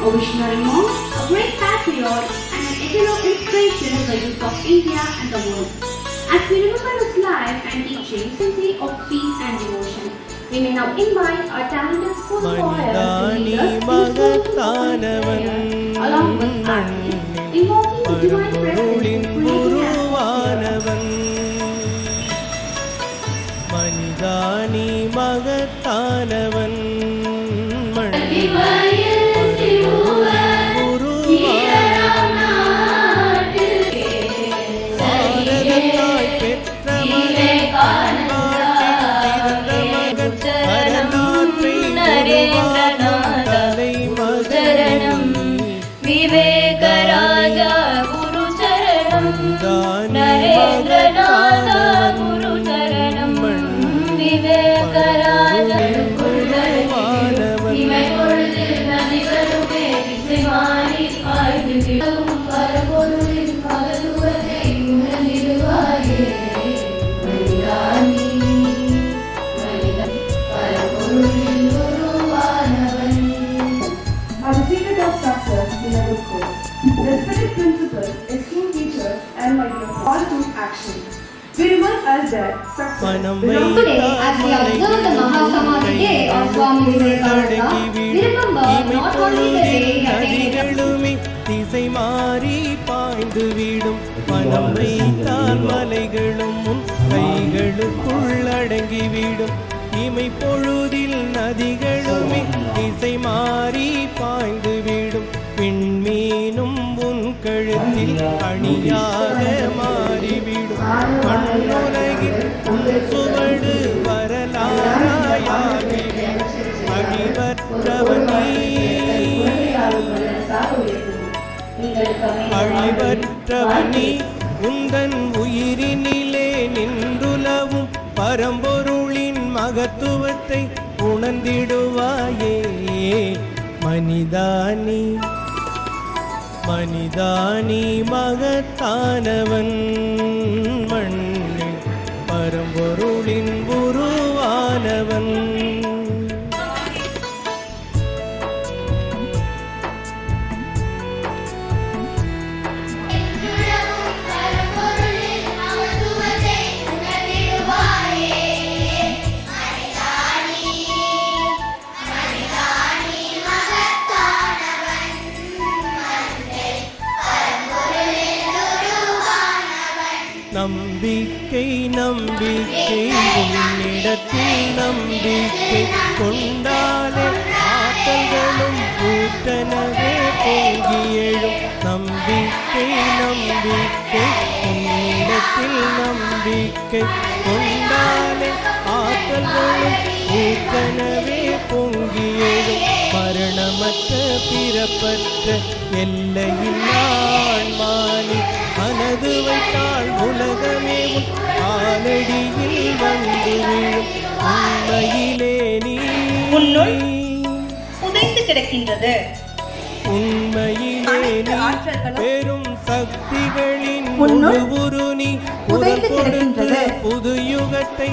a visionary monk, a great patriot, and an eternal inspiration for the youth of India and the world. As we remember his life and teachings of peace and devotion, we may now invite our talented school choir to lead us in மகத்தானவன் along with us, invoking the divine presence in creating மனிதானி மகத்தானவன் பாரதத்தாய் பெற்ற தலைமகன் விவேகராஜா குரு சரணம் நரேந்திரநாத குரு சரணம் விவேகராஜா இமை பொழுது நதிகளுமே திசை மாறி பாய்ந்து பரபொருளின் பகலுவதை உணர்ந்திடுவாயே மனிதானி பரபொருளின் உருவானவன். Are the secret of success in our course. Respected principals, esteemed teachers, and my dear all to action. We remind us that success belongs Today, as we observe the Mahasamadhi Day of Swami Vivekananda, we remember not only the day he attained திசை மாறி பாய்ந்து விடும் மனம் வைத்தால் மலைகளும் உன் கைகளுக்குள் அடங்கிவிடும் இமை பொழுதில் நதிகளுமே திசை மாறி பாய்ந்து விடும் விண்மீனும் உன் கழுத்தில் அணியாக மாறிவிடும் மண்ணுலகில் உன் சுவடு வரலாறாயாகிவிடும் அழிவற்றவனி உந்தன் உயிரினிலே நின்றுலவும் பரம்பொருளின் மகத்துவத்தை உணர்ந்திடுவாயே மனிதானி மனிதானி மகத்தானவன் மண்ணில் பரம்பொருளின் உருவானவன். நம்பிக்கை நம்பிக்கை உன்னிடத்தில் நம்பிக்கை கொண்டாலே ஆற்றல்களும் கூட்டனவே பொங்கி எழும் நம்பிக்கை நம்பிக்கை உன்னிடத்தில் நம்பிக்கை கொண்டாலே ஆற்றல்களும் கூட்டனவே பொங்கி எழும் மரணமற்ற பிறப்பற்ற எல்லையில் மானி மனது வைத்தாள் உலகமே உன் காலடியில் வந்து விழும் உண்மையிலே நீ உன்னுள் புதைந்து கிடக்கின்றது உண்மையிலே நீ பெரும் சக்திகளின் உரு நீ புதைந்து கிடக்கின்றது புது யுகத்தை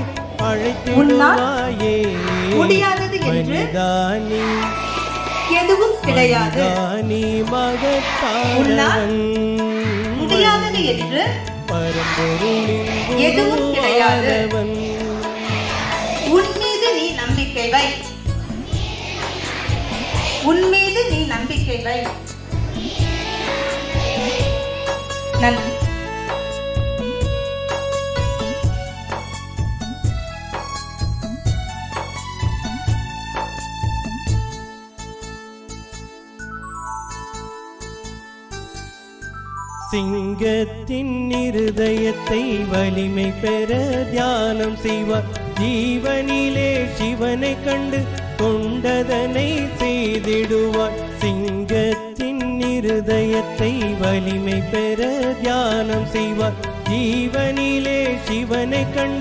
அழைத்திடுவாயே முடியாதது என்று மனிதானி எதுவும் கிடையாது நீ மகத்தானவன் முடியாதது என்று எதுவும் கிடையாது. உன் மீது நீ நம்பிக்கை வை உன் மீது நீ நம்பிக்கை வை. நன்றி. சிங்கத்தின் இருதயத்தை வலிமை பெற தியானம் செய்வார் ஜீவனிலே சிவனை கண்டு கொண்டதனை செய்திடுவார் சிங்கத்தின் இருதயத்தை வலிமை பெற தியானம் செய்வார் ஜீவனிலே சிவனை கண்டு